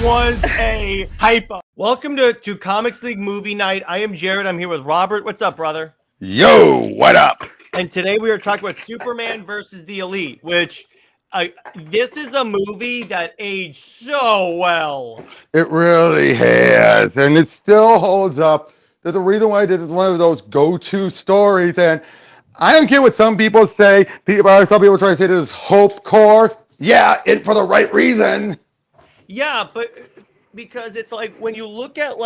was a hypo. Welcome to Comics League Movie Night. I am Jared. I'm here with Robert. What's up, brother? Yo, what up? And today we are talking about Superman versus the Elite, which this is a movie that aged so well. It really has, and it still holds up. There's a reason why this is one of those go-to stories, and I don't care what some people say. Some people try to say this is hope core. Yeah, it for the right reason. Yeah, but because it's like when you look at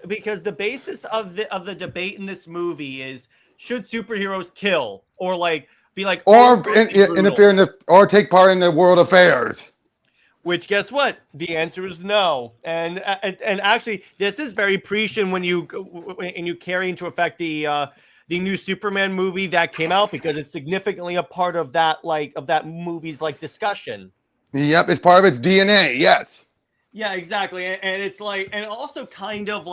because the basis of the debate in this movie is should superheroes kill or be like or interfere or take part in the world affairs. Which, guess what? The answer is no. And actually, this is very prescient when you carry into effect the new Superman movie that came out, because it's significantly a part of that movie's discussion. Yep, it's part of its DNA. Yes. Yeah, exactly. And it's and also kind of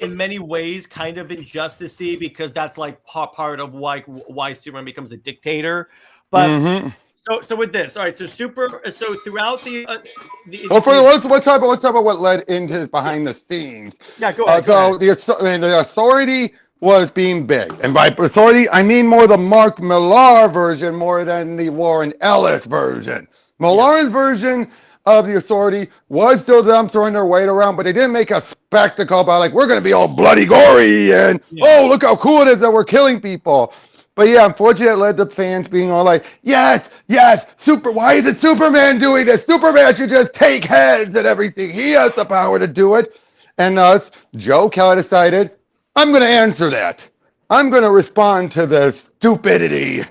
in many ways kind of injustice-y, because that's part of why Superman becomes a dictator. But so with this, all right. So throughout let's talk about what led into behind the scenes. Yeah, go ahead. The Authority was being big, and by Authority I mean more the Mark Millar version more than the Warren Ellis version. Millar's version of the Authority was still them throwing their weight around, but they didn't make a spectacle about we're going to be all bloody gory and oh, look how cool it is that we're killing people. But yeah, unfortunately, it led to fans being all yes, why is it Superman doing this? Superman should just take heads and everything. He has the power to do it. And thus, Joe Kelly decided, I'm going to answer that. I'm going to respond to the stupidity.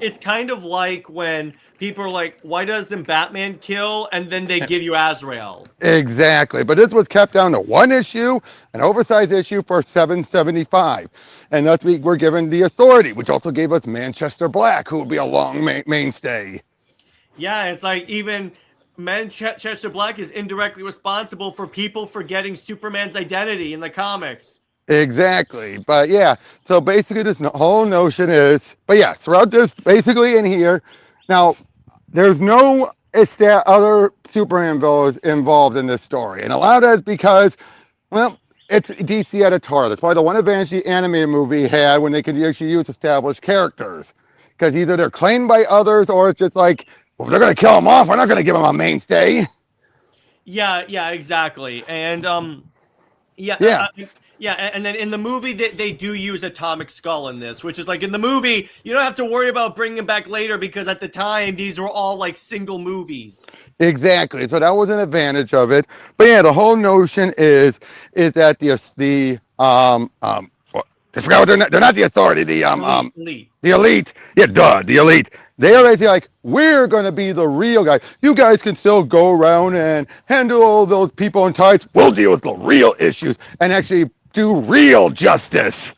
It's kind of like when people are like, why doesn't Batman kill? And then they give you Azrael. Exactly. But this was kept down to one issue, an oversized issue for $7.75. And thus we were given the Authority, which also gave us Manchester Black, who would be a long mainstay. Yeah, it's even Manchester Black is indirectly responsible for people forgetting Superman's identity in the comics. Exactly. But yeah, so basically this whole notion is, throughout this, basically in here, now there's no other Superman villains involved in this story. And a lot of that is because, it's DC at its heart. That's why the one advantage the animated movie had when they could actually use established characters. Because either they're claimed by others or it's just if they're going to kill them off, we're not going to give them a mainstay. Yeah, exactly. And, and then in the movie, they do use Atomic Skull in this, which is in the movie, you don't have to worry about bringing him back later because at the time, these were all single movies. Exactly. So that was an advantage of it. But yeah, the whole notion is that I forgot what they're not the Authority, the Elite. The Elite. Yeah, the Elite. They are basically we're going to be the real guys. You guys can still go around and handle all those people in tights. We'll deal with the real issues and actually do real justice.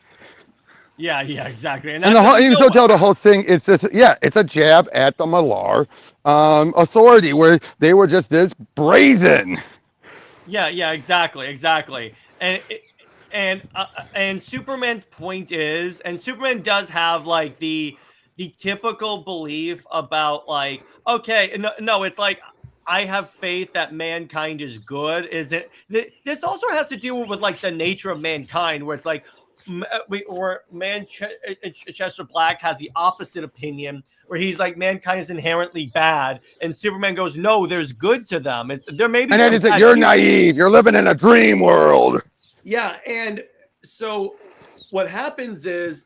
Yeah, exactly. And you can still tell the whole thing is just, it's a jab at the Millar Authority, where they were just this brazen. Yeah, exactly. And Superman's point is, and Superman does have the typical belief about okay, no, it's I have faith that mankind is good. Is it? This also has to do with the nature of mankind, where it's Manchester Black has the opposite opinion, where he's mankind is inherently bad, and Superman goes, no, there's good to them. There may be, and then it's you're naive. You're living in a dream world. Yeah, and so what happens is,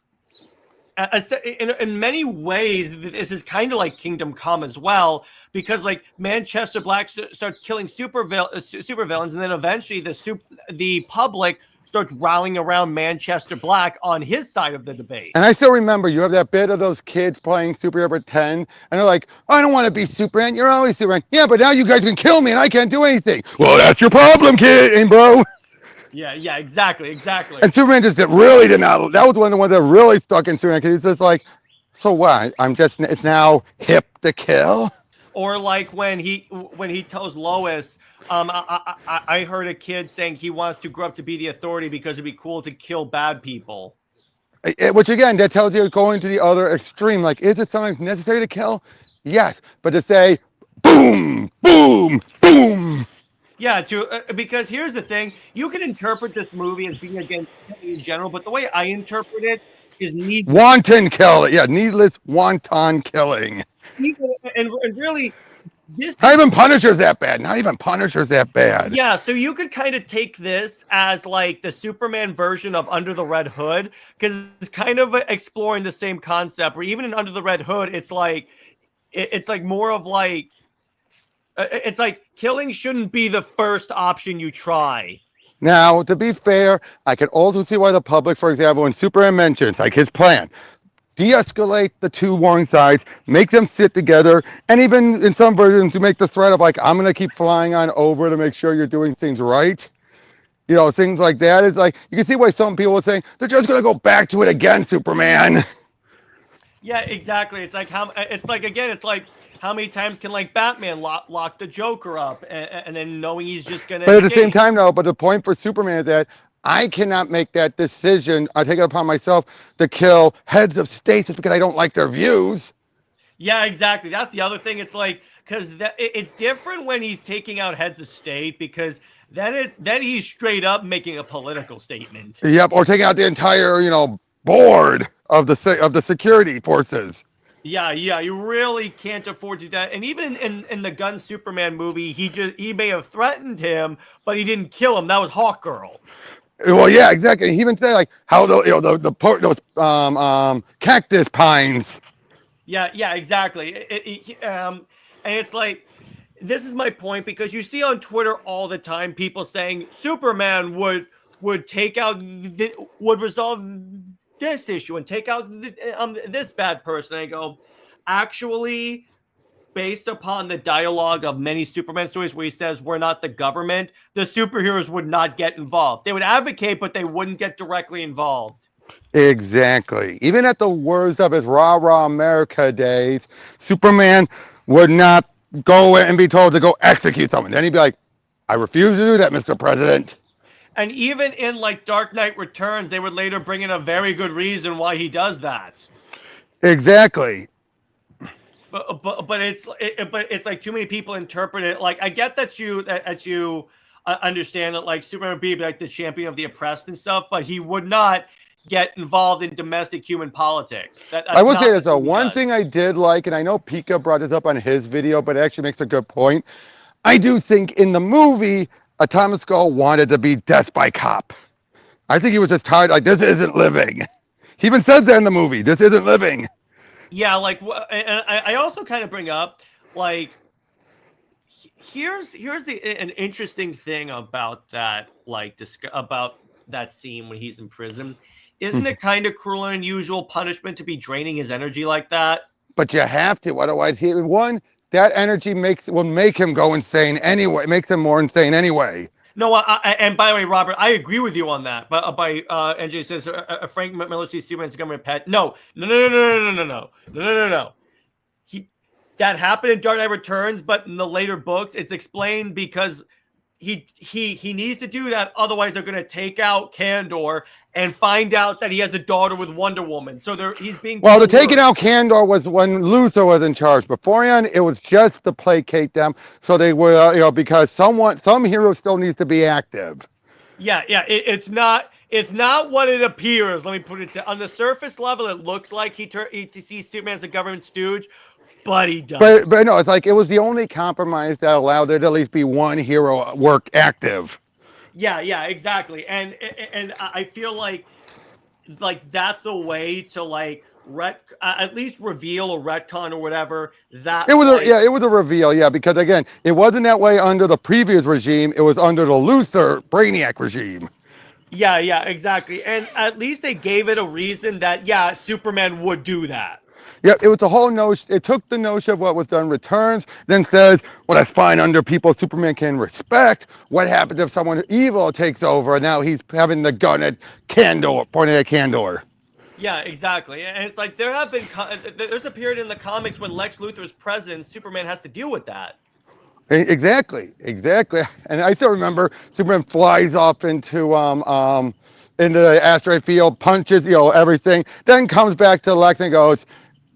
in many ways, this is kind of like Kingdom Come as well, because Manchester Black starts killing supervillains, and then eventually the public starts rallying around Manchester Black on his side of the debate. And I still remember you have that bit of those kids playing Superhero Pretend, and they're like, I don't want to be Superman. You're always Superman. Yeah, but now you guys can kill me, and I can't do anything. Well, that's your problem, kid, and bro. Yeah, exactly. And Superman just really did not. That was one of the ones that really stuck in Superman, because he's just so what? It's now hip to kill. Or when he tells Lois, I heard a kid saying he wants to grow up to be the Authority because it'd be cool to kill bad people. Which again, that tells you going to the other extreme. Is it sometimes necessary to kill? Yes, but to say boom, boom, boom. Yeah, because here's the thing: you can interpret this movie as being against killing in general, but the way I interpret it is needless. Wanton killing. Yeah, needless wanton killing. And really, this Not is even Punisher's that bad. Not even Punisher's that bad. yeah. So you could kind of take this as like the Superman version of Under the Red Hood, because it's kind of exploring the same concept. Where even in Under the Red Hood, it's like more of like it's like killing shouldn't be the first option you try. Now, to be fair, I can also see why the public, for example, when Superman mentions like his plan, de-escalate the two warring sides, make them sit together, and even in some versions to make the threat of like, I'm gonna keep flying on over to make sure you're doing things right. You know, things like that. It's like you can see why some people are saying they're just gonna go back to it again, Superman. Yeah, exactly. It's like how it's like again. It's like how many times can like Batman lock the Joker up and then knowing he's just gonna But at the same escape. time, though, but the point for Superman is that I cannot make that decision. I take it upon myself to kill heads of state just because I don't like their views. Yeah, exactly. That's the other thing. It's like because it's different when he's taking out heads of state because then he's straight up making a political statement. Yep, or taking out the entire, board of the security forces. Yeah, you really can't afford to do that. And even in the Gun Superman movie, he may have threatened him, but he didn't kill him. That was Hawkgirl. Well, yeah, exactly. He even said like how those cactus pines. Yeah, exactly. And it's like this is my point because you see on Twitter all the time people saying Superman would take out would resolve this issue and take out this bad person. I go, actually, based upon the dialogue of many Superman stories where he says we're not the government, the superheroes would not get involved. They would advocate, but they wouldn't get directly involved. Exactly. Even at the worst of his rah-rah America days, Superman would not go and be told to go execute someone. Then he'd be like, I refuse to do that, Mr. President. And even in like Dark Knight Returns, they would later bring in a very good reason why he does that. Exactly. But it's like too many people interpret it. Like I get that you understand that like Superman would be like the champion of the oppressed and stuff, but he would not get involved in domestic human politics. I will say this this though. One thing I did like, and I know Pika brought this up on his video, but it actually makes a good point. I do think in the movie, Thomas Skull wanted to be Death by Cop. I think he was just tired, like, this isn't living. He even says that in the movie, this isn't living. Yeah, like, and I also kind of bring up, like, here's an interesting thing about that, like, about that scene when he's in prison. Isn't it kind of cruel and unusual punishment to be draining his energy like that? But you have to, otherwise, that energy will make him go insane anyway. It makes him more insane anyway. No, and by the way, Robert, I agree with you on that. But NJ says Frank Miller sees Superman's government pet. No. That happened in Dark Knight Returns, but in the later books, it's explained because he needs to do that. Otherwise, they're going to take out Kandor and find out that he has a daughter with Wonder Woman. So he's being well. The taking out Kandor was when Luthor was in charge. Beforehand, it was just to placate them, so they were because some hero still needs to be active. Yeah. It's not what it appears. Let me put it on the surface level. It looks like he sees Superman as a government stooge. But he does. But no, it's like it was the only compromise that allowed there to at least be one hero work active. Yeah, exactly. And I feel like that's the way to like at least reveal a retcon or whatever that it was it was a reveal, because again, it wasn't that way under the previous regime. It was under the Luthor Brainiac regime. Yeah, exactly. And at least they gave it a reason that Superman would do that. Yeah, it was the whole notion. It took the notion of what was done Returns, then says, well, that's fine under people Superman can respect. What happens if someone evil takes over and now he's having the gun at Kandor, pointing at Kandor? Yeah, exactly. And it's like there's a period in the comics when Lex Luthor is president, Superman has to deal with that. Exactly. And I still remember Superman flies off into the asteroid field, punches, everything, then comes back to Lex and goes,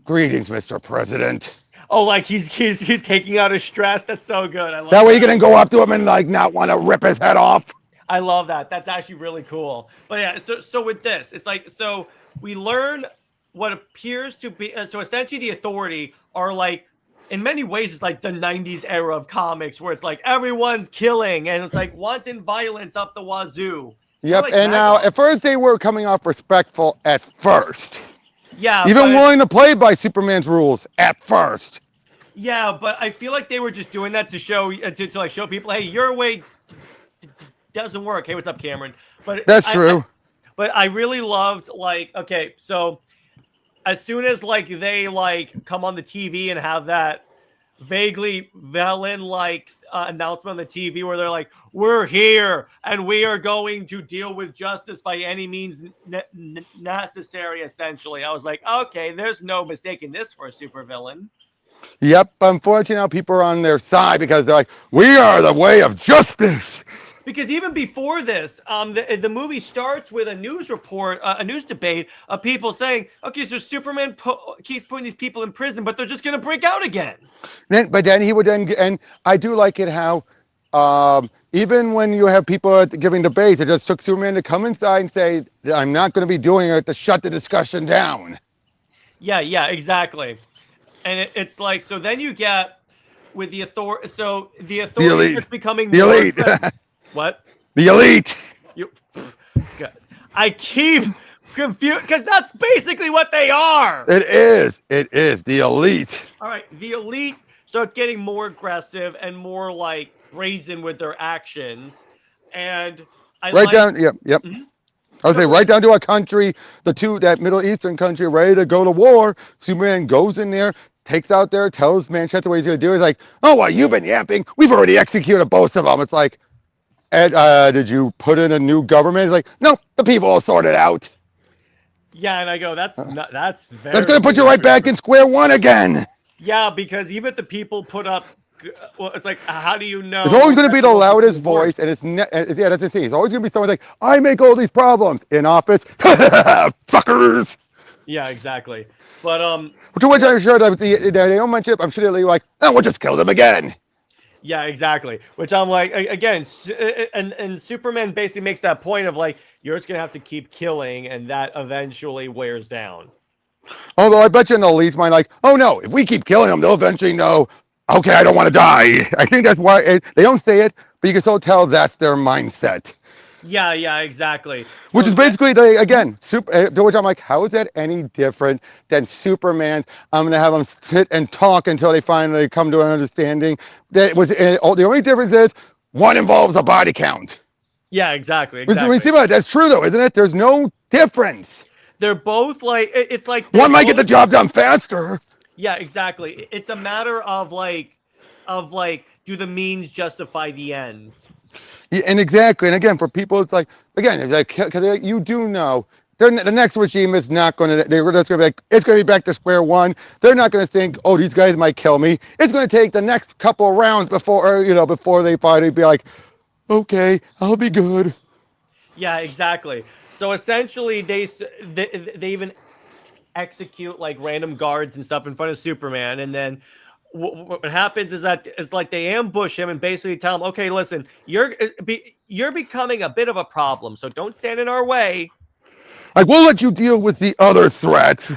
greetings, Mr. President. Oh, like he's taking out his stress. That's so good. I love That way you can go up to him and like not want to rip his head off. I love that. That's actually really cool. But yeah, so with this, it's like so we learn what appears to be so essentially the Authority are like in many ways it's like the 90s era of comics where it's like everyone's killing and it's like wanton violence up the wazoo. Yep, Like and now at first they were coming off respectful at first. Yeah, even willing to play by Superman's rules at first. Yeah, but I feel like they were just doing that to show to like show people, hey, your way doesn't work. Hey, what's up, Cameron? But that's true. But I really loved like okay, so as soon as like they like come on the TV and have that vaguely villain-like announcement on the TV where they're like, we're here and we are going to deal with justice by any means necessary, essentially. I was like, okay, there's no mistaking this for a supervillain. Yep, unfortunately now people are on their side because they're like, we are the way of justice. Because even before this, the movie starts with a news report, a news debate of people saying, okay, so Superman keeps putting these people in prison, but they're just going to break out again. But then he would then, and I do like it how even when you have people giving debates, it just took Superman to come inside and say, I'm not going to be doing it, to shut the discussion down. Yeah, exactly. And it's like, so then you get with the Authority, so the Authority starts becoming the elite. What? The elite. I keep confused because that's basically what they are. It is. It is the elite. All right, the elite starts getting more aggressive and more like brazen with their actions, and down. Yep. Mm-hmm. I was saying right down to our country, that Middle Eastern country ready to go to war. Superman goes in there, takes out there, tells Manchester what he's going to do. He's like, oh, well, you've been yapping. We've already executed both of them. It's like, and did you put in a new government? He's like, no, the people will sort it out. Yeah, and I go, that's very. That's going to put you right back in square one again. Yeah, because even if the people put up, well, it's like, how do you know? It's always going to be the loudest voice, and yeah, that's the thing. It's always going to be someone like, I make all these problems in office, fuckers. Yeah, exactly. But to which I'm sure that they don't mention it. I'm sure they're like, oh, we'll just kill them again. Yeah, exactly. Which I'm like, again, and Superman basically makes that point of like, you're just gonna have to keep killing, and that eventually wears down. Although I bet you in the Elite's mind, like, oh no, if we keep killing them, they'll eventually know, okay, I don't want to die. I think that's why they don't say it, but you can still tell that's their mindset. Yeah, exactly. Which is basically, again, which I'm like, how is that any different than Superman? I'm going to have them sit and talk until they finally come to an understanding. The only difference is one involves a body count. Yeah, exactly. That's true, though, isn't it? There's no difference. They're both like, it's like... One might get the job done faster. Yeah, exactly. It's a matter of do the means justify the ends? Yeah, and exactly, and again, for people, it's like, again, because you do know, the next regime is not going to, they're just going to be like, it's going to be back to square one. They're not going to think, oh, these guys might kill me. It's going to take the next couple of rounds before they finally be like, okay, I'll be good. Yeah, exactly. So essentially, they even execute like random guards and stuff in front of Superman, and then what happens is that it's like they ambush him and basically tell him, okay, listen, you're becoming a bit of a problem, so don't stand in our way. Like, we'll let you deal with the other threats.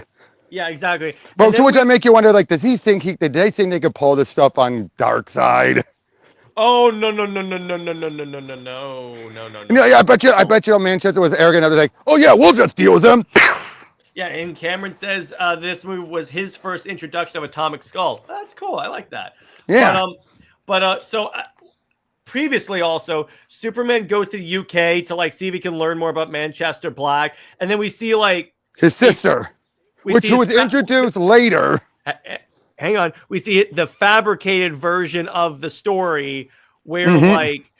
Yeah, exactly. But to which I make you wonder, like, did they think they could pull this stuff on Darkseid? Oh no. Yeah, I bet you Manchester was arrogant. I was like, oh yeah, we'll just deal with them. Yeah, and Cameron says this movie was his first introduction of Atomic Skull. That's cool. I like that. Yeah. So previously also, Superman goes to the UK to like see if he can learn more about Manchester Black, and then we see like his sister, who was introduced later. Hang on, we see the fabricated version of the story where like,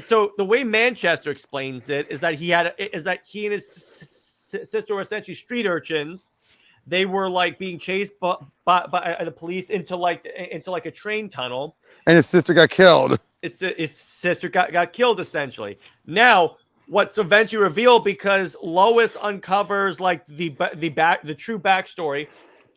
so the way Manchester explains it is that he and his sister were essentially street urchins. They were like being chased by the police into like a train tunnel, and his sister got killed. His sister got killed essentially. Now, what's eventually revealed, because Lois uncovers like the true backstory.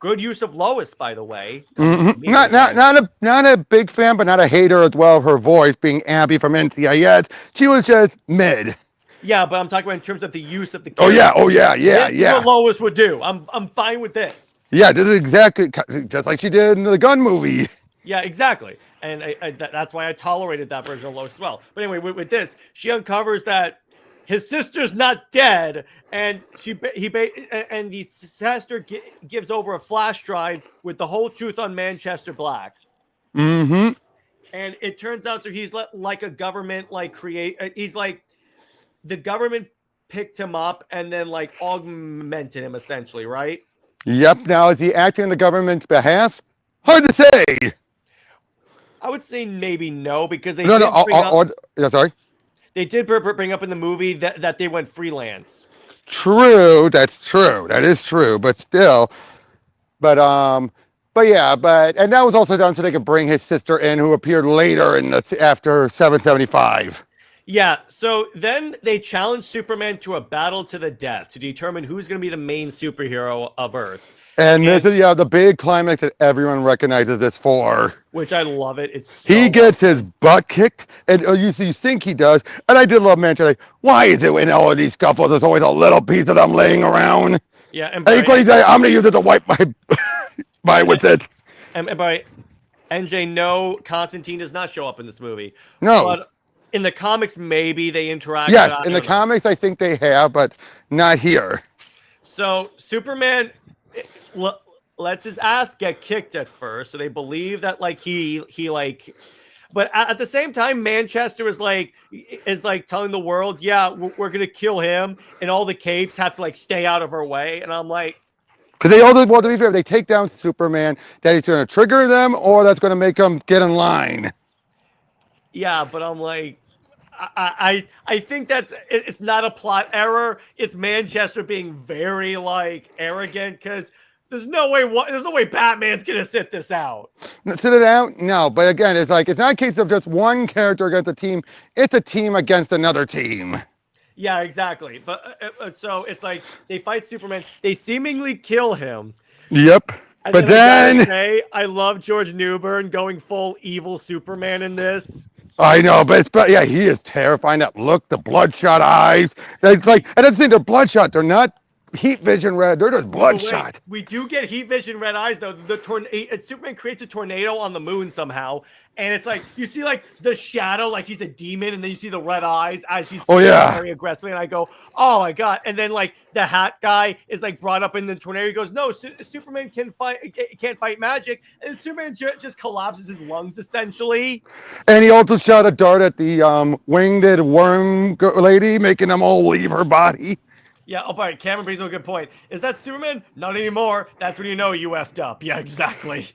Good use of Lois, by the way. Coming from me Not a big fan, but not a hater as well of her voice being Abby from NCIS. She was just mid. Yeah, but I'm talking about in terms of the use of the Oh character. yeah. This is what Lois would do. I'm fine with this. Yeah, this is exactly just like she did in the Gun movie. Yeah, exactly. And that's why I tolerated that version of Lois as well. But anyway, with this, she uncovers that his sister's not dead, and and the sister gives over a flash drive with the whole truth on Manchester Black. Mm-hmm. And it turns out, so he's like a government, he's like the government picked him up and then like augmented him essentially, right? Yep. Now, is he acting on the government's behalf? Hard to say. I would say maybe no, because they sorry. They did bring up in the movie that they went freelance. True, that's true. That is true, but still. But and that was also done so they could bring his sister in, who appeared later after 775. Yeah, so then they challenged Superman to a battle to the death to determine who's going to be the main superhero of Earth. And this is the big climax that everyone recognizes this for. Which I love it. He gets his butt kicked, and you think he does. And I did love Manchester. Like, why is it in all of these scuffles there's always a little piece of them laying around? Yeah, and he's like, I'm gonna use it to wipe my with it. And by NJ, no, Constantine does not show up in this movie. No. But in the comics, maybe they interact. Yes, in the comics, I think they have, but not here. So Superman lets his ass get kicked at first, so they believe that but at the same time, Manchester is like telling the world, yeah, we're gonna kill him, and all the capes have to like stay out of our way, and I'm like, because they all want to be fair, if they take down Superman, that it's going to trigger them, or that's going to make them get in line. Yeah, but I'm like, I think it's not a plot error. It's Manchester being very like arrogant, because there's no way Batman's gonna sit this out. Sit it out? No, but again, it's not a case of just one character against a team. It's a team against another team. Yeah, exactly. But so it's like they fight Superman. They seemingly kill him. Yep. And but then I love George Newbern going full evil Superman in this. I know, but he is terrifying. That look, the bloodshot eyes. It's like, I don't think they're bloodshot. They're not heat vision red. They're just bloodshot. We do get heat vision red eyes though. Superman creates a tornado on the moon somehow, and it's like you see like the shadow, like he's a demon, and then you see the red eyes as he's very aggressively. And I go, oh my god! And then like the hat guy is like brought up in the tornado. He goes, no, Superman can't fight magic, and Superman just collapses his lungs essentially. And he also shot a dart at the winged worm lady, making them all leave her body. Yeah, all right, Cameron brings up a good point. Is that Superman? Not anymore. That's when you know you effed up. Yeah, exactly.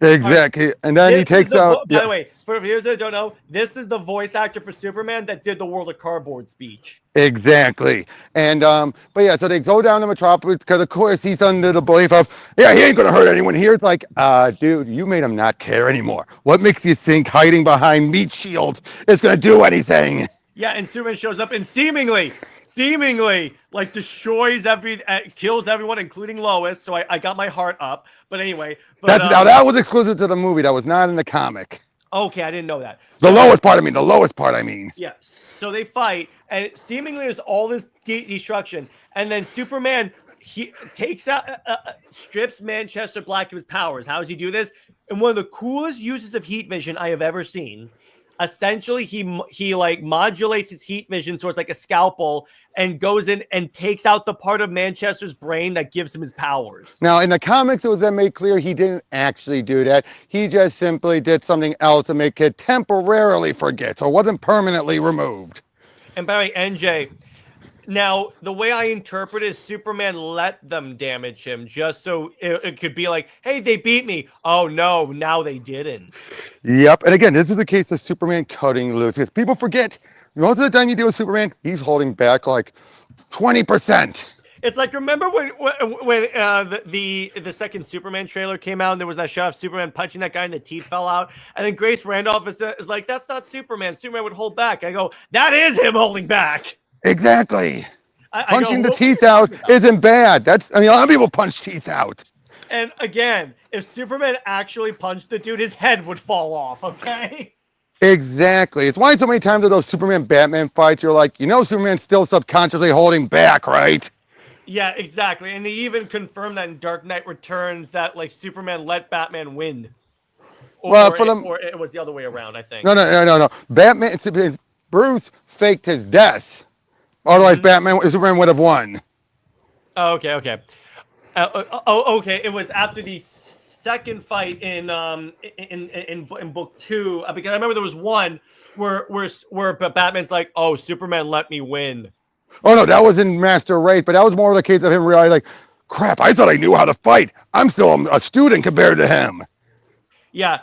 Exactly. Right. And then he takes out... By the way, for viewers that don't know, this is the voice actor for Superman that did the World of Cardboard speech. Exactly. And, but yeah, so they go down to Metropolis because, of course, he's under the belief of, yeah, he ain't going to hurt anyone here. It's like, dude, you made him not care anymore. What makes you think hiding behind meat shields is going to do anything? Yeah, and Superman shows up and seemingly like destroys kills everyone, including Lois. So I got my heart up. But anyway, now that was exclusive to the movie. That was not in the comic. Okay, I didn't know that. The lowest part. I mean. Yeah. So they fight, and it seemingly there's all this destruction, and then Superman he takes out, strips Manchester Black of his powers. How does he do this? And one of the coolest uses of heat vision I have ever seen. Essentially, he like modulates his heat vision, so it's like a scalpel, and goes in and takes out the part of Manchester's brain that gives him his powers. Now, in the comics, it was then made clear he didn't actually do that. He just simply did something else to make it temporarily forget, so it wasn't permanently removed. And by the way, NJ, now the way I interpret it is Superman let them damage him just so it could be like, hey, they beat me. Oh, no, now they didn't. Yep. And again, this is a case of Superman cutting loose. Because people forget, most of the time you deal with Superman, he's holding back like 20%. It's like, remember when the second Superman trailer came out and there was that shot of Superman punching that guy and the teeth fell out? And then Grace Randolph is like, that's not Superman. Superman would hold back. I go, that is him holding back. Exactly. Punching the teeth out isn't bad. A lot of people punch teeth out. And again, if Superman actually punched the dude, his head would fall off, okay? Exactly. It's why so many times of those Superman Batman fights, you're like, Superman's still subconsciously holding back, right? Yeah, exactly. And they even confirmed that in Dark Knight Returns that like Superman let Batman win. Well, for them, Or it was the other way around, I think. no. Bruce faked his death. Otherwise, Superman would have won. Oh, okay. Okay. It was after the second fight in book 2, because I remember there was one where Batman's like, "Oh, Superman let me win." Oh no, that was in Master Race, but that was more of the case of him realizing, like, crap, I thought I knew how to fight. I'm still a student compared to him. Yeah.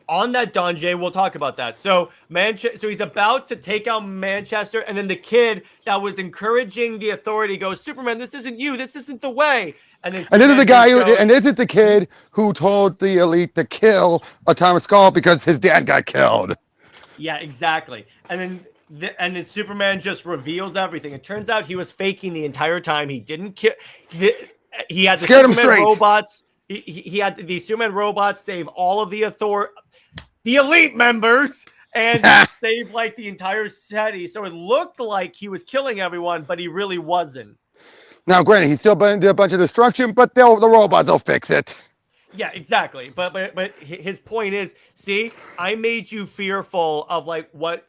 On that, Don J, we'll talk about that. So so he's about to take out Manchester, and then the kid that was encouraging the Authority goes, "Superman, this isn't you. This isn't the way." And then this is the guy and this is the kid who told the Elite to kill Atomic Skull because his dad got killed. Yeah, exactly. And then Superman just reveals everything. It turns out he was faking the entire time. He didn't kill. He had the Superman robots. He had the Superman robots save all of the Elite members, and save like the entire city. So it looked like he was killing everyone, but he really wasn't. Now, granted, he still did a bunch of destruction, but the robots will fix it. Yeah, exactly. But his point is, see, I made you fearful of like what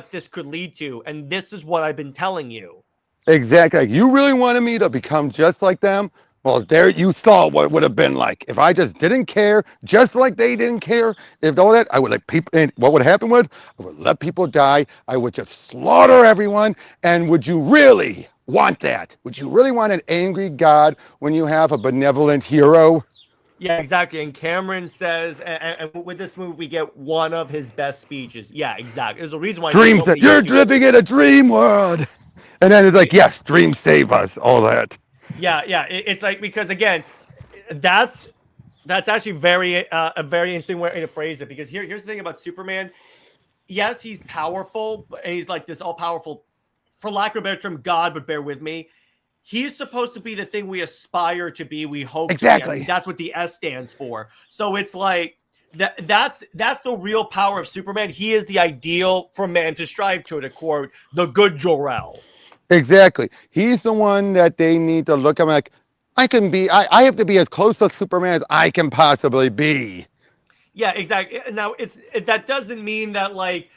this could lead to, and this is what I've been telling you. Exactly. Like, you really wanted me to become just like them? Well, there you saw what it would have been like if I just didn't care, just like they didn't care. If all that, I would let people. And what would happen was, I would let people die. I would just slaughter everyone. And would you really want that? Would you really want an angry God when you have a benevolent hero? Yeah, exactly. And Cameron says, and with this movie, we get one of his best speeches. Yeah, exactly. There's a reason why. Dreams. You're living in a dream world. And then it's like, yes, dreams save us. All that. Yeah. It's like, because again, that's actually a very interesting way to phrase it. Because here's the thing about Superman. Yes, he's powerful, and he's like this all-powerful, for lack of a better term, God. But bear with me. He's supposed to be the thing we aspire to be. We hope exactly. To be. I mean, that's what the S stands for. So it's like that's the real power of Superman. He is the ideal for man to strive to quote the good Jor-El. Exactly. He's the one that they need to look at like, I have to be as close to Superman as I can possibly be. Yeah, exactly. Now that doesn't mean that like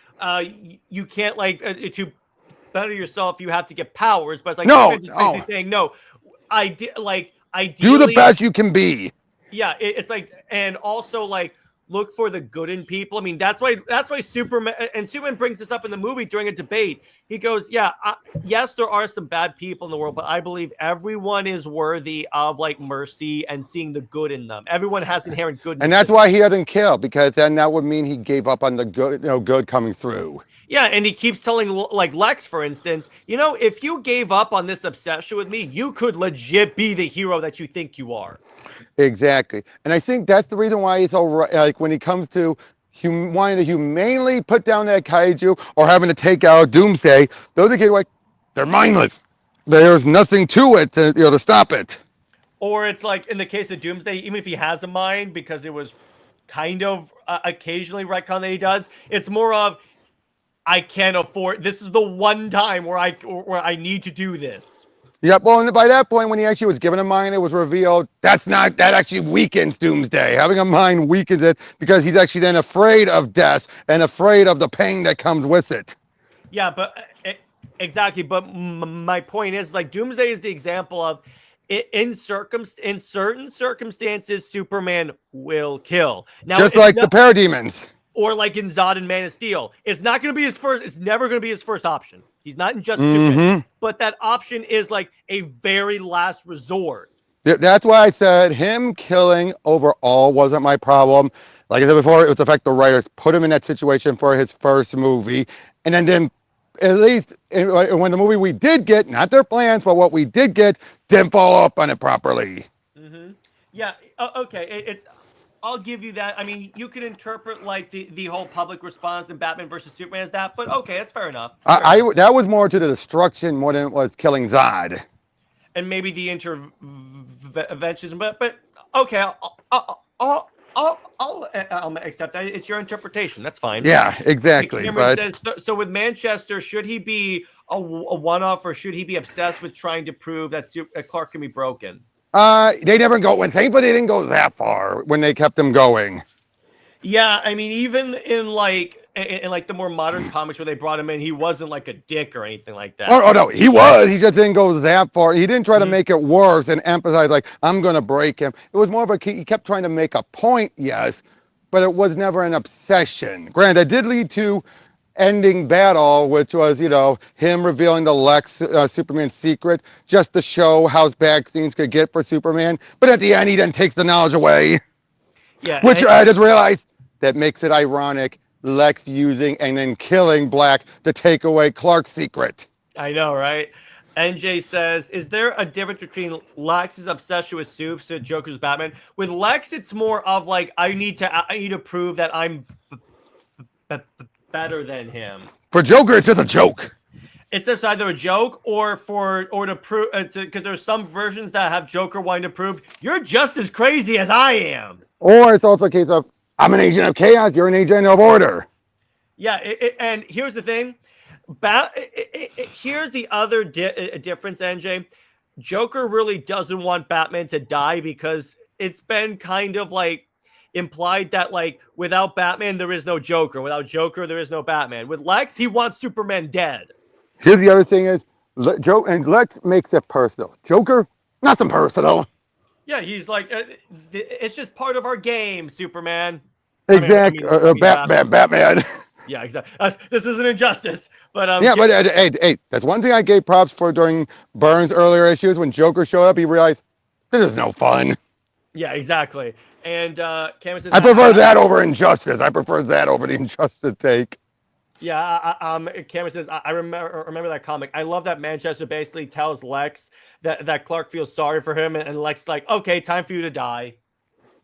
you can't like to better yourself, you have to get powers, but it's like basically saying no. Ideally do the best you can be. Yeah, it's like, and also like look for the good in people. I mean, that's why Superman brings this up in the movie during a debate. He goes, yeah, yes, there are some bad people in the world, but I believe everyone is worthy of like mercy and seeing the good in them. Everyone has inherent goodness. And that's why he doesn't kill, because then that would mean he gave up on the good, good coming through. Yeah, and he keeps telling, like Lex, for instance, if you gave up on this obsession with me, you could legit be the hero that you think you are. Exactly. And I think that's the reason why he's so, like, when it comes to wanting to humanely put down that kaiju or having to take out Doomsday, those are kids like, they're mindless. There's nothing to it to stop it. Or it's like in the case of Doomsday, even if he has a mind, because it was kind of occasionally retcon that he does, it's more of, I can't afford, this is the one time where I need to do this. Yep. Well, and by that point, when he actually was given a mind, it was revealed that actually weakens Doomsday. Having a mind weakens it because he's actually then afraid of death and afraid of the pain that comes with it. Yeah, but exactly. But my point is, like, Doomsday is the example of in certain circumstances, Superman will kill. Now, just like the parademons. Or like in Zod and Man of Steel. It's not going to be his first. It's never going to be his first option. He's not in just Superman. But that option is like a very last resort. That's why I said him killing overall wasn't my problem. Like I said before, it was the fact the writers put him in that situation for his first movie. And then at least when the movie we did get, not their plans, but what we did get, didn't follow up on it properly. Yeah. Okay. I'll give you that. I mean, you can interpret like the whole public response in Batman versus Superman as that, but okay, that's fair enough. That was more to the destruction more than it was killing Zod. And maybe the interventions, but Okay, I'll accept that. It's your interpretation. That's fine. Yeah, exactly. Cameron But says, so with Manchester, should he be a one-off, or should he be obsessed with trying to prove that Clark can be broken? they never go. When thankfully they didn't go that far when they kept him going. Yeah, I mean, even in like the more modern comics where they brought him in, he wasn't like a dick or anything like that. Oh no, he was. He just didn't go that far. He didn't try to Mhm. make it worse and emphasize like I'm gonna break him. It was more of a he kept trying to make a point, yes, but it was never an obsession. Granted, it did lead to ending battle, which was him revealing the Lex Superman secret just to show how bad things could get for Superman. But at the end, he then takes the knowledge away, Yeah, which I just realized that makes it ironic. Lex using and then killing Black to take away Clark's secret. I know, right? NJ says, is there a difference between Lex's obsession with Supes and Joker's Batman? With Lex, it's more of like, I need to prove that I'm better than him. For Joker, it's just a joke. It's just either a joke or to prove, because there's some versions that have Joker wanting to prove you're just as crazy as I am. Or it's also a case of I'm an agent of chaos, you're an agent of order. Yeah, and here's the thing. Here's the other difference, NJ. Joker really doesn't want Batman to die because it's been kind of like implied that like without Batman there is no Joker. Without Joker there is no Batman. With Lex, he wants Superman dead. Here's the other thing is Lex makes it personal. Joker, nothing personal. Yeah, he's like, it's just part of our game, Superman. Exactly. Batman. Yeah, exactly. This is an injustice, but yeah, but hey, that's one thing I gave props for during Byrne's earlier issues when Joker showed up. He realized this is no fun. Yeah, exactly. And Cameron says, I prefer that over Injustice. I prefer that over the Injustice take. Yeah, Cameron says, I remember that comic. I love that Manchester basically tells Lex that Clark feels sorry for him, and Lex like, okay, time for you to die.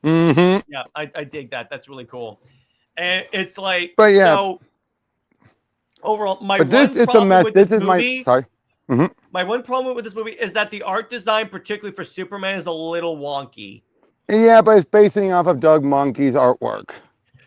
Mm-hmm. Yeah, I dig that. That's really cool. And it's like, but yeah. So overall, my one problem with this movie. Sorry. Mm-hmm. My one problem with this movie is that the art design, particularly for Superman, is a little wonky. Yeah, but it's basing off of Doug Monkey's artwork.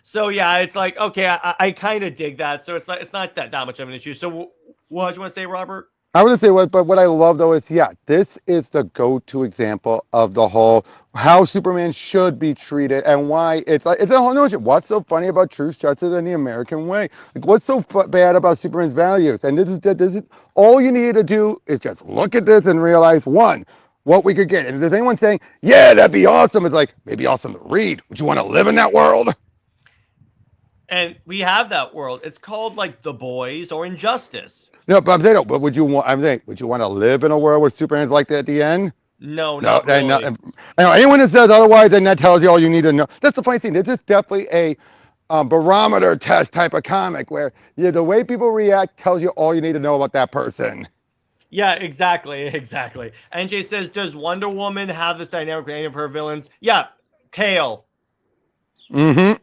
So yeah, it's like, okay, I kind of dig that. So it's not that much of an issue. So what do you want to say, Robert? I would say but what I love though is this is the go-to example of the whole how Superman should be treated and why it's a whole notion. What's so funny about truth, justice, and the American way? Like what's so bad about Superman's values? And this is all you need to do is just look at this and realize one, what we could get. And if there's anyone saying, yeah, that'd be awesome, it's like maybe awesome to read. Would you want to live in that world? And we have that world. It's called like The Boys or Injustice. No, but I'm saying, but would you want to live in a world where Superman's like that at the end? No, not really. Anyone that says otherwise, then that tells you all you need to know. That's the funny thing. This is definitely a barometer test type of comic where the way people react tells you all you need to know about that person. Yeah, exactly. NJ says, does Wonder Woman have this dynamic with any of her villains? Yeah, Kale. Mm-hmm.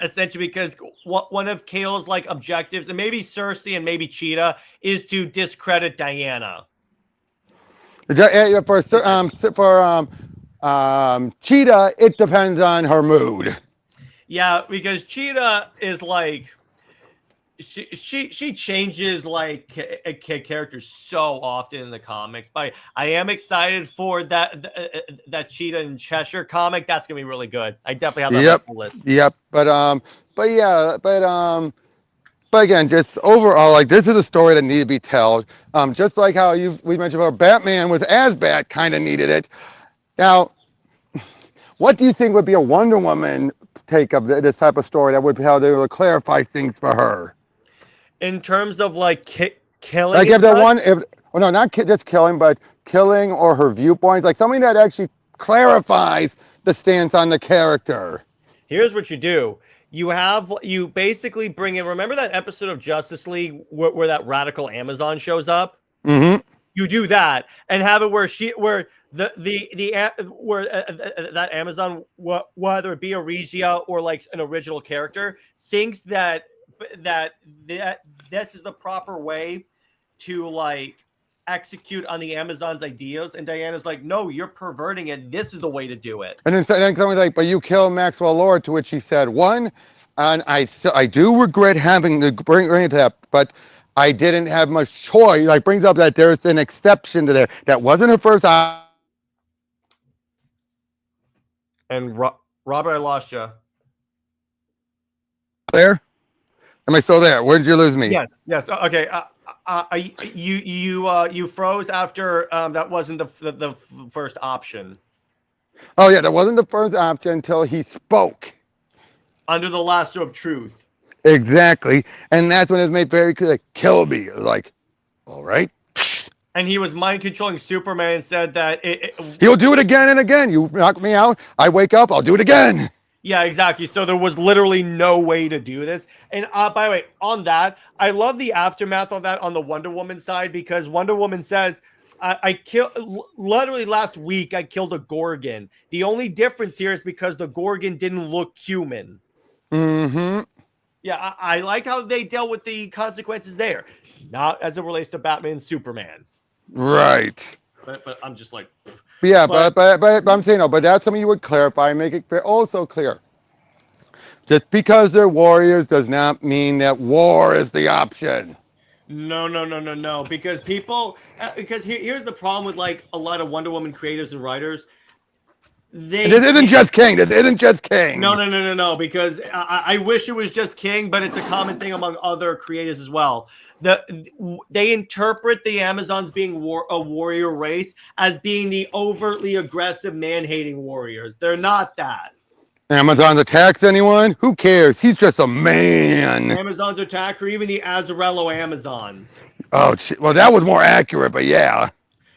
Essentially, because one of Kale's like objectives, and maybe Cersei and maybe Cheetah, is to discredit Diana. For Cheetah, it depends on her mood. Yeah, because Cheetah is like she changes like characters so often in the comics. But I am excited for that Cheetah and Cheshire comic. That's gonna be really good. I definitely have that on the list. Yep. But again, just overall, like this is a story that needed to be told. Just like how we mentioned about Batman with Asbat kind of needed it. Now, what do you think would be a Wonder Woman take of this type of story that would be how they would clarify things for her? In terms of like killing, like not just killing, but killing or her viewpoints, like something that actually clarifies the stance on the character. Here's what you do. You basically bring in, remember that episode of Justice League where that radical Amazon shows up? Mm-hmm. You do that and have it where that Amazon, whether it be a Regia or like an original character, thinks that this is the proper way to like execute on the Amazon's ideas, and Diana's like, no, you're perverting it. This is the way to do it. And then someone's like, but you killed Maxwell Lord, to which he said, one, and I do regret having to bring it to that, but I didn't have much choice. Like, brings up that there's an exception to that. That wasn't her first option. And Robert, I lost you. There? Am I still there? Where did you lose me? Yes. Okay. You froze after that wasn't the first option. Oh yeah, that wasn't the first option until he spoke. Under the lasso of truth. Exactly, and that's when it was made very clear. Like, kill me. Like, all right. And he was mind controlling Superman and said that he'll do it again and again. You knock me out, I wake up, I'll do it again. Yeah, exactly. So there was literally no way to do this. And by the way, on that, I love the aftermath of that on the Wonder Woman side, because Wonder Woman says, I killed, literally last week, I killed a Gorgon. The only difference here is because the Gorgon didn't look human. Mm-hmm. Yeah, I like how they dealt with the consequences there. Not as it relates to Batman and Superman. Right. But I'm just like... Yeah, but I'm saying, no, but that's something you would clarify and make it also clear. Just because they're warriors does not mean that war is the option. No. Because people, here's the problem with like a lot of Wonder Woman creators and writers. This isn't just King. This isn't just King. No. Because I wish it was just King, but it's a common thing among other creators as well. They interpret the Amazons being a warrior race as being the overtly aggressive, man-hating warriors. They're not that. Amazons attacks anyone? Who cares? He's just a man. Amazons attack, or even the Azarello Amazons. Oh, well, that was more accurate, but yeah.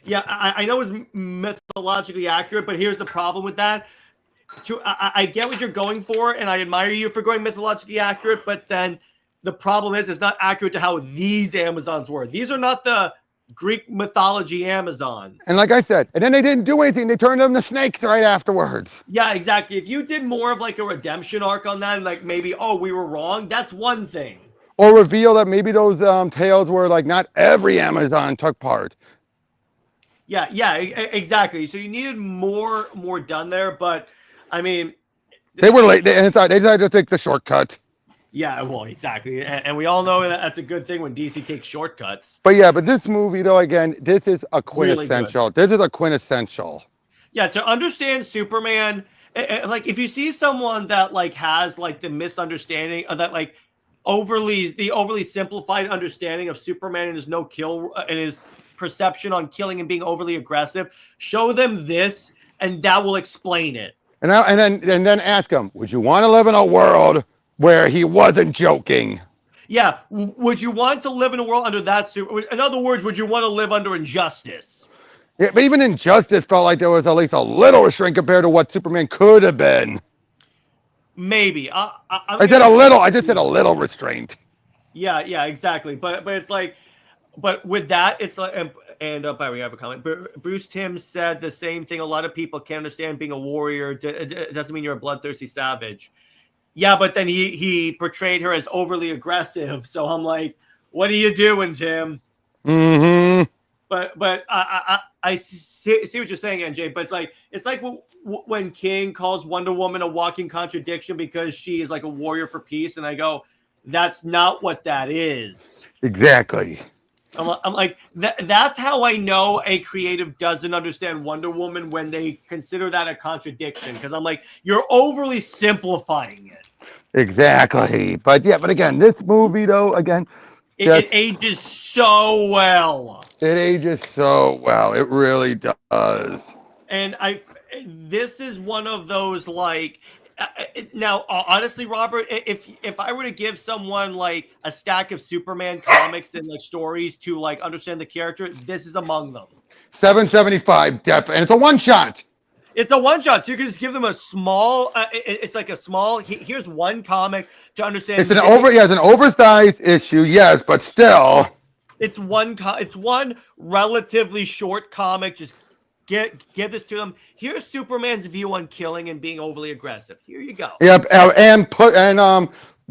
Yeah, I know it's mythologically accurate, but here's the problem with that. I get what you're going for, and I admire you for going mythologically accurate, but then the problem is it's not accurate to how these Amazons were. These are not the Greek mythology Amazons. And like I said, and then they didn't do anything. They turned them to snakes right afterwards. Yeah, exactly. If you did more of like a redemption arc on that, and like maybe, oh, we were wrong, that's one thing. Or reveal that maybe those tales were like not every Amazon took part. Yeah, exactly. So you needed more done there, but I mean, they were late. They decided to take the shortcut. Yeah, well, exactly, and we all know that that's a good thing when DC takes shortcuts. But this movie, though, again, this is a quintessential. Really this is a quintessential. Yeah, to understand Superman, like if you see someone that like has like the misunderstanding of that, like overly simplified understanding of Superman and his no kill and his perception on killing and being overly aggressive, show them this, and that will explain it. And then ask them, would you want to live in a world where he wasn't joking? Yeah, would you want to live in a world under that in other words, would you want to live under Injustice? Yeah, but even Injustice felt like there was at least a little restraint compared to what Superman could have been. Maybe. I said a little. I just said a little restraint. Yeah, exactly. But it's like, but with that, it's like, and by the way, we have a comment. Bruce Timm said the same thing. A lot of people can't understand being a warrior. It doesn't mean you're a bloodthirsty savage. Yeah, but then he portrayed her as overly aggressive. So I'm like, what are you doing, Tim? Mm-hmm. But I see what you're saying, NJ. But it's like when King calls Wonder Woman a walking contradiction because she is like a warrior for peace, and I go, that's not what that is. Exactly. I'm like, that's how I know a creative doesn't understand Wonder Woman, when they consider that a contradiction. Because I'm like, you're overly simplifying it. Exactly. But again, this movie, though, again, it ages so well. It ages so well. It really does. And this is one of those, like, now, honestly, Robert, if I were to give someone like a stack of Superman comics and like stories to like understand the character, this is among them. 775 depth, and it's a one shot. It's a one shot, so you can just give them a small. It's like a small. Here's one comic to understand. It's an oversized issue, yes, but still. It's one relatively short comic. Just give this to them. Here's Superman's view on killing and being overly aggressive. Here you go. Yep, and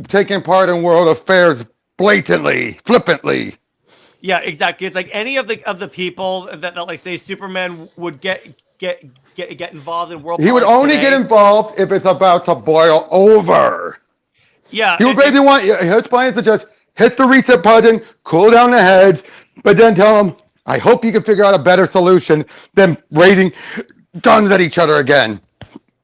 taking part in world affairs blatantly, flippantly. Yeah, exactly. It's like any of the people that like say Superman would get involved in world He would politics only get today. involved if it's about to boil over. Yeah, He would basically want his plan is to just hit the reset button, cool down the heads, but then tell them, I hope you can figure out a better solution than raising guns at each other again.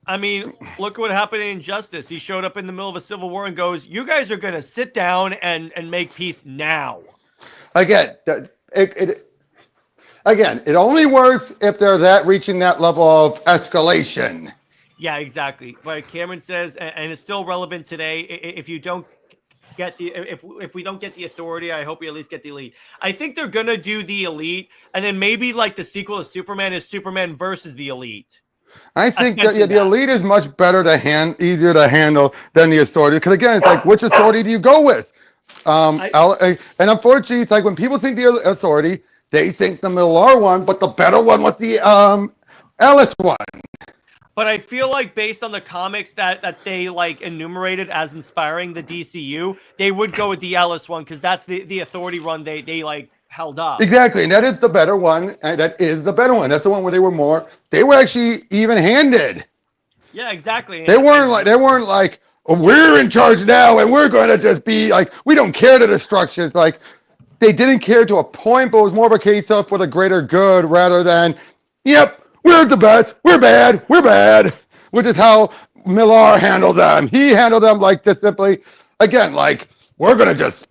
I mean, look what happened in Injustice. He showed up in the middle of a civil war and goes, "You guys are going to sit down and make peace now." Again, it only works if they're reaching that level of escalation. Yeah, exactly. But Cameron says, and it's still relevant today. If you don't get if we don't get the Authority, I hope we at least get the Elite. I think they're gonna do the Elite, and then maybe like the sequel to Superman is Superman versus the Elite. I think that the Elite is much better to easier to handle than the Authority, because again, it's like, which Authority do you go with? And unfortunately, it's like when people think the Authority, they think the Millar one, but the better one was the Ellis one. But I feel like based on the comics that they like enumerated as inspiring the DCU, they would go with the Ellis one because that's the Authority run they like held up. Exactly, and that is the better one. And that is the better one. That's the one where they were actually even-handed. Yeah, exactly. They weren't like oh, we're in charge now and we're going to just be like, we don't care the destruction. It's like they didn't care to a point, but it was more of a case of for the greater good rather than, yep, we're the best, we're bad, which is how Millar handled them. He handled them like just simply, again, like, we're going to just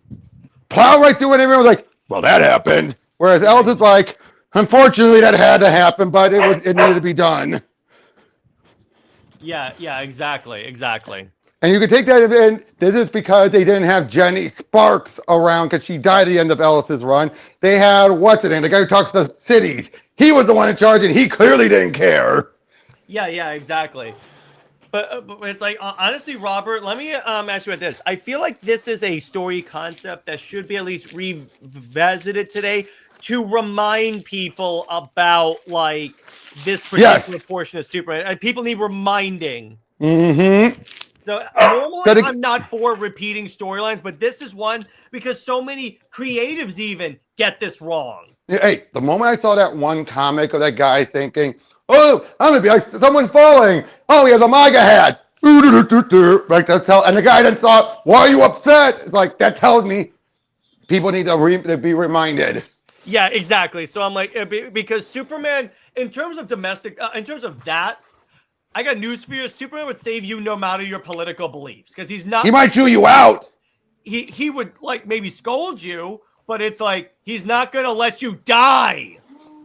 plow right through it. And everyone was like, well, that happened. Whereas Ellis is like, unfortunately, that had to happen, but it needed to be done. Yeah, exactly. And you can take that in. This is because they didn't have Jenny Sparks around because she died at the end of Ellis's run. They had, what's it name? The guy who talks to cities. He was the one in charge, and he clearly didn't care. Yeah, exactly. But it's like, honestly, Robert, let me ask you about this. I feel like this is a story concept that should be at least revisited today to remind people about, like, this particular portion of Superman. And people need reminding. Mm-hmm. So normally I'm not for repeating storylines, but this is one because so many creatives even get this wrong. Hey, the moment I saw that one comic of that guy thinking, oh, I'm going to be like, someone's falling. Oh, he has a MAGA hat. Like that's and the guy then thought, why are you upset? It's like, that tells me people need to be reminded. Yeah, exactly. So I'm like, because Superman, in terms of domestic, in terms of that, I got news for you. Superman would save you no matter your political beliefs because he's not. He might chew you out. He would like maybe scold you, but it's like he's not going to let you die.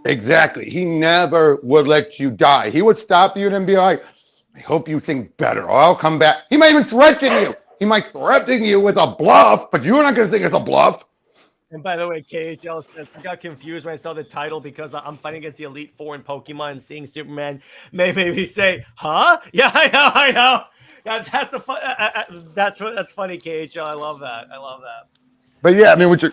Exactly. He never would let you die. He would stop you and be like, I hope you think better or I'll come back. He might even threaten you. He might threaten you with a bluff, but you're not going to think it's a bluff. And by the way, KHL says, I got confused when I saw the title because I'm fighting against the Elite Four in Pokemon and seeing Superman made me say, huh? Yeah, I know. That's the fun. That's funny, KHL. I love that. But yeah, I mean, would you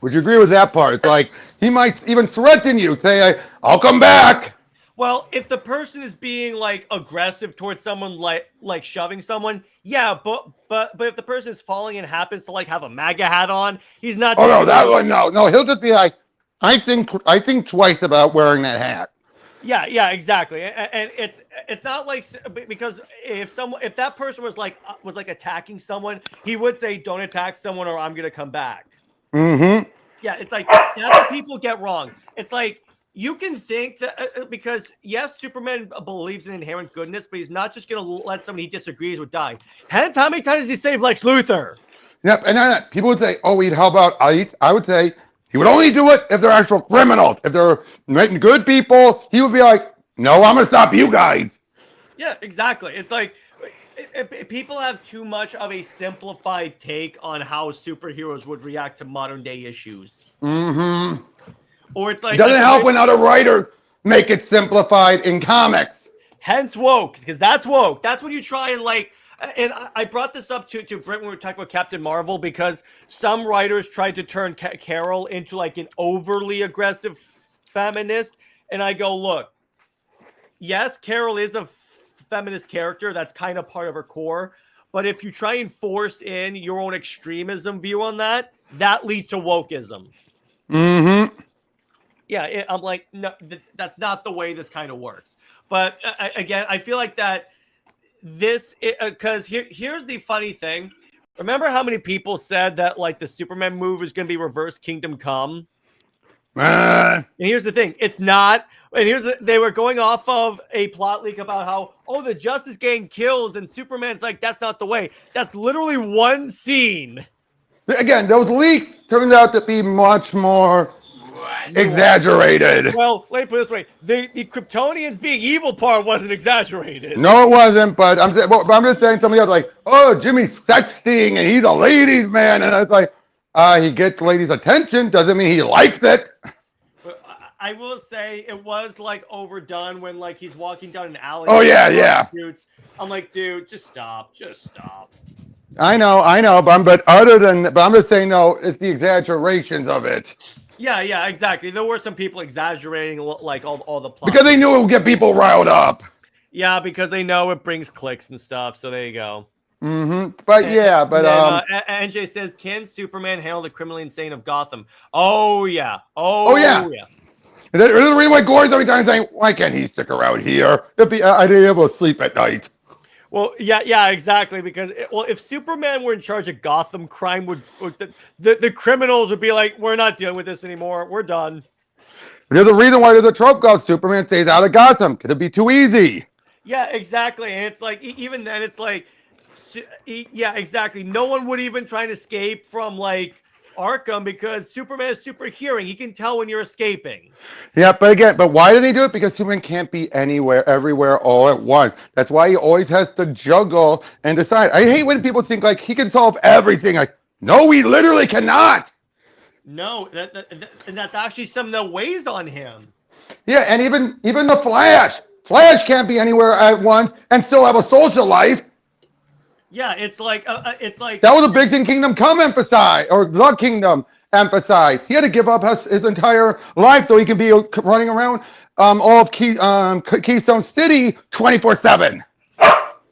agree with that part? It's like he might even threaten you, say, I'll come back. Well, if the person is being like aggressive towards someone, like shoving someone, yeah, but if the person is falling and happens to like have a MAGA hat on, he's not. Oh no, that one, no, he'll just be like, I think twice about wearing that hat. Yeah, exactly, and it's not like because if that person was like attacking someone, he would say, "Don't attack someone, or I'm gonna come back." Mm-hmm. Yeah, it's like that's what people get wrong. It's like. You can think that because, yes, Superman believes in inherent goodness, but he's not just going to let somebody he disagrees with die. Hence, how many times does he save Lex Luthor? Yep, and people would say, oh, how about I would say he would only do it if they're actual criminals. If they're making good people, he would be like, no, I'm going to stop you guys. Yeah, exactly. It's like people have too much of a simplified take on how superheroes would react to modern day issues. Mm-hmm. Or it's like it doesn't help when other writers make it simplified in comics. Hence woke, because that's woke. That's when you try and like, and I brought this up to Brent when we were talking about Captain Marvel because some writers tried to turn Carol into like an overly aggressive feminist, and I go, look, yes, Carol is a feminist character. That's kind of part of her core, but if you try and force in your own extremism view on that, that leads to wokeism. Mm-hmm. Yeah, I'm like, no, that's not the way this kind of works. But again, I feel like that this, because here's the funny thing. Remember how many people said that like the Superman move is going to be reverse Kingdom Come? Ah. And here's the thing, it's not. And they were going off of a plot leak about how, oh, the Justice Gang kills, and Superman's like, that's not the way. That's literally one scene. Again, those leaks turned out to be much more exaggerated. Well, let me put it this way: the Kryptonians being evil part wasn't exaggerated. No, it wasn't. But I'm just saying somebody else like, oh, Jimmy's sexting and he's a ladies' man, and it's like, he gets ladies' attention. Doesn't mean he likes it. I will say it was like overdone when like he's walking down an alley. Oh yeah. I'm like, dude, just stop. I know, but I'm just saying, no, it's the exaggerations of it. Yeah, exactly. There were some people exaggerating like all the plot. Because they knew it would get people riled up. Yeah, because they know it brings clicks and stuff. So there you go. Mm-hmm. But NJ says, can Superman handle the criminally insane of Gotham? Oh yeah. There's a reason why Gordon's every time saying, why can't he stick around here? I'd be able to sleep at night. Well, yeah, exactly. Because if Superman were in charge of Gotham, crime would the criminals would be like, we're not dealing with this anymore. We're done. There's a reason why there's a trope called Superman stays out of Gotham. Could it be too easy? Yeah, exactly. And it's like, even then, it's like, yeah, exactly. No one would even try to escape from like Arkham because Superman is super hearing. He can tell when you're escaping. Yeah, but why did he do it? Because Superman can't be anywhere, everywhere, all at once. That's why he always has to juggle and decide. I hate when people think like he can solve everything. Like, no, he literally cannot. No, and that's actually something that weighs on him. Yeah, and even the Flash. Flash can't be anywhere at once and still have a social life. Yeah, it's like that was a big thing Kingdom Come emphasized, or the Kingdom emphasized. He had to give up his entire life so he could be running around all of Keystone City 24/7.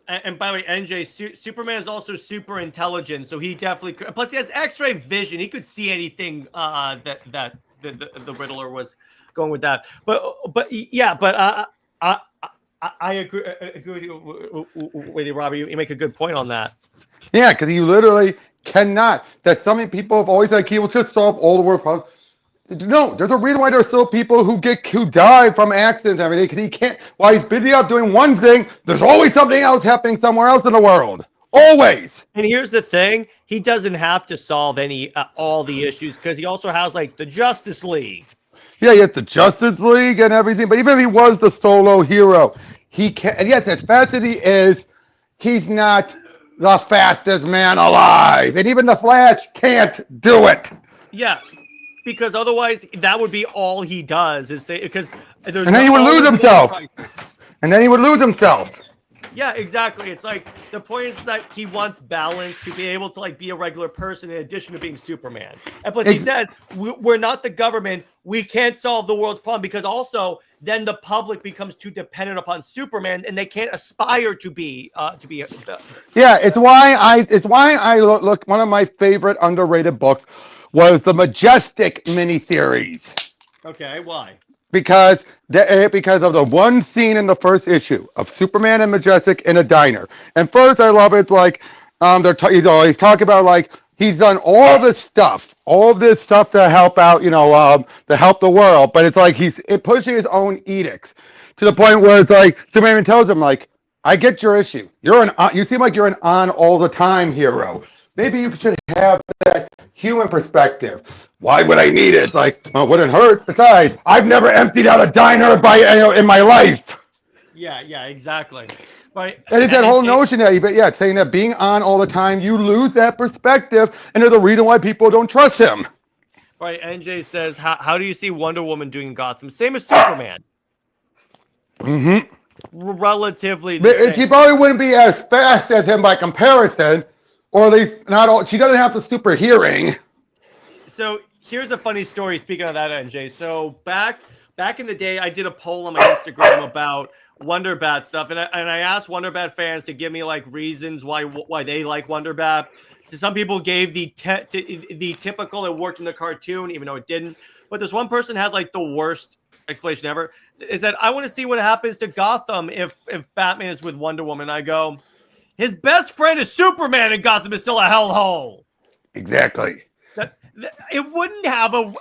And by the way, NJ, Superman is also super intelligent, so he definitely could. Plus, he has X-ray vision. He could see anything that the Riddler was going with that. But I agree with you, Robbie. You make a good point on that. Yeah, because he literally cannot. That so many people have always like he will just solve all the world problems. No, there's a reason why there's still people who die from accidents and everything. Because he can't. While he's busy up doing one thing, there's always something else happening somewhere else in the world. Always. And here's the thing: he doesn't have to solve all the issues because he also has like the Justice League. Yeah, he has the Justice League and everything. But even if he was the solo hero, he can't. And yes, as fast as he is, he's not the fastest man alive. And even the Flash can't do it. Yeah, because otherwise that would be all he does is say because there's. And then he would lose himself. And then he would lose himself. Yeah, exactly. It's like the point is that he wants balance to be able to like be a regular person in addition to being Superman. And plus, he says we're not the government. We can't solve the world's problem because also then the public becomes too dependent upon Superman and they can't aspire to be. Yeah, it's why I look. One of my favorite underrated books was the Majestic miniseries. Okay, why? Because of the one scene in the first issue of Superman and Majestic in a diner. And first, I love it. Like, he's talking about like he's done all this stuff to help out, to help the world. But it's like he's pushing his own edicts to the point where it's like Superman tells him like, I get your issue. You seem like you're an on all the time hero. Maybe you should have that human perspective. Why would I need it? Like, well, it wouldn't hurt. Besides, I've never emptied out a diner in my life. Yeah, exactly. Right. And it's that whole notion that, saying that being on all the time, you lose that perspective, and there's a reason why people don't trust him. Right. NJ says, how do you see Wonder Woman doing Gotham? Same as Superman. Mm-hmm. Relatively. She probably wouldn't be as fast as him by comparison, or at least not all. She doesn't have the super hearing. So here's a funny story. Speaking of that, NJ. So back in the day, I did a poll on my Instagram about Wonder Bat stuff, and I asked Wonder Bat fans to give me like reasons why they like Wonder Bat. Some people gave the typical it worked in the cartoon, even though it didn't. But this one person had like the worst explanation ever. Is that I want to see what happens to Gotham if Batman is with Wonder Woman. I go, his best friend is Superman, and Gotham is still a hellhole. Exactly. It wouldn't have an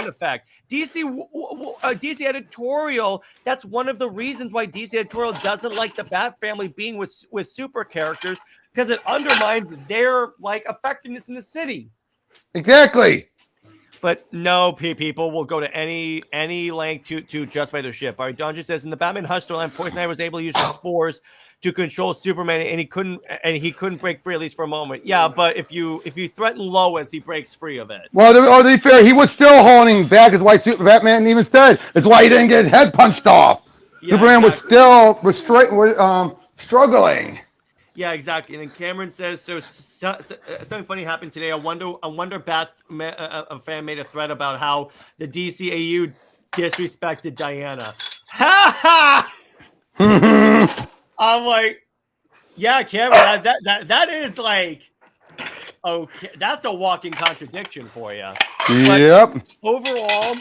effect. DC editorial. That's one of the reasons why DC editorial doesn't like the Bat family being with super characters, because it undermines their like effectiveness in the city. Exactly. But no, people will go to any length to justify their ship. All right, Donji says in the Batman Hush storyline, Poison Ivy was able to use his spores to control Superman, and he couldn't break free, at least for a moment. Yeah, but if you threaten Lois, he breaks free of it. Well, to be fair, he was still holding back. Is why Batman even said it's why he didn't get his head punched off. Yeah, Superman exactly. was still struggling. Yeah, exactly. And then Cameron says, so something funny happened today. A Wonder Bat a fan made a thread about how the DCAU disrespected Diana. Ha ha! I'm like, yeah, Cameron, that is like, okay, that's a walking contradiction for you. Yep. But overall,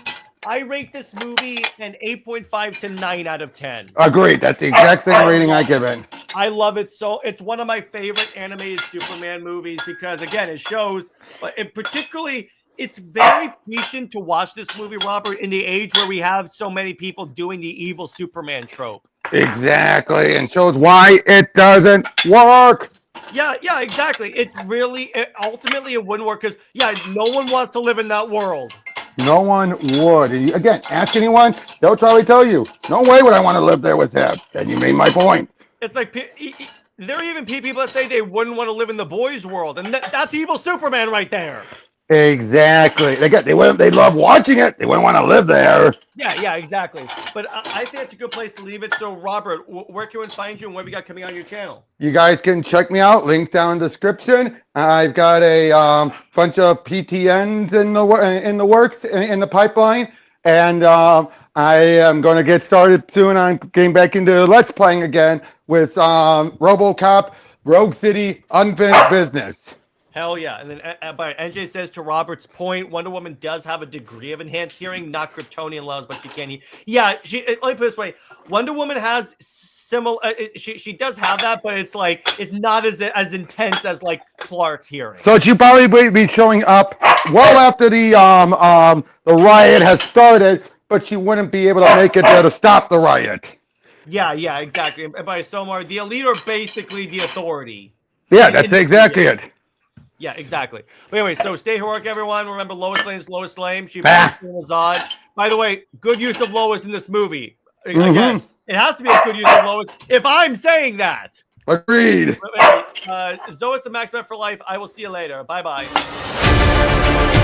I rate this movie an 8.5 to 9 out of 10. Agreed. That's the exact same rating I give it. I love it so. It's one of my favorite animated Superman movies because, again, it shows, but particularly, it's very patient to watch this movie, Robert, in the age where we have so many people doing the evil Superman trope. Exactly, and shows why it doesn't work. Yeah, exactly. Ultimately, it wouldn't work because, no one wants to live in that world. No one would. Again, ask anyone, they'll probably tell you, no way would I want to live there with him. And you made my point. It's like, there are even people that say they wouldn't want to live in the boys' world, and that's evil Superman right there. Exactly. They love watching it. They wouldn't want to live there. Yeah, exactly. But I think that's a good place to leave it. So, Robert, where can we find you and what we got coming on your channel? You guys can check me out. Link down in the description. I've got a bunch of PTNs in the works, in the pipeline. And I am going to get started soon on getting back into Let's Playing again with RoboCop, Rogue City, Unfinished Business. Hell yeah. And then NJ says to Robert's point, Wonder Woman does have a degree of enhanced hearing, not Kryptonian levels, but she can hear. Yeah, let me put it this way. Wonder Woman has similar, she does have that, but it's like, it's not as intense as like Clark's hearing. So she'll probably be showing up well after the riot has started, but she wouldn't be able to make it there to stop the riot. Yeah, exactly. And by Somar, the elite are basically the authority. Yeah, that's exactly it. Yeah, exactly. But anyway, so stay heroic, everyone. Remember, Lois Lane is Lois Lane. She was Zod. By the way, good use of Lois in this movie. Again, it has to be a good use of Lois if I'm saying that. Agreed. Zois the Max Bet for life. I will see you later. Bye-bye.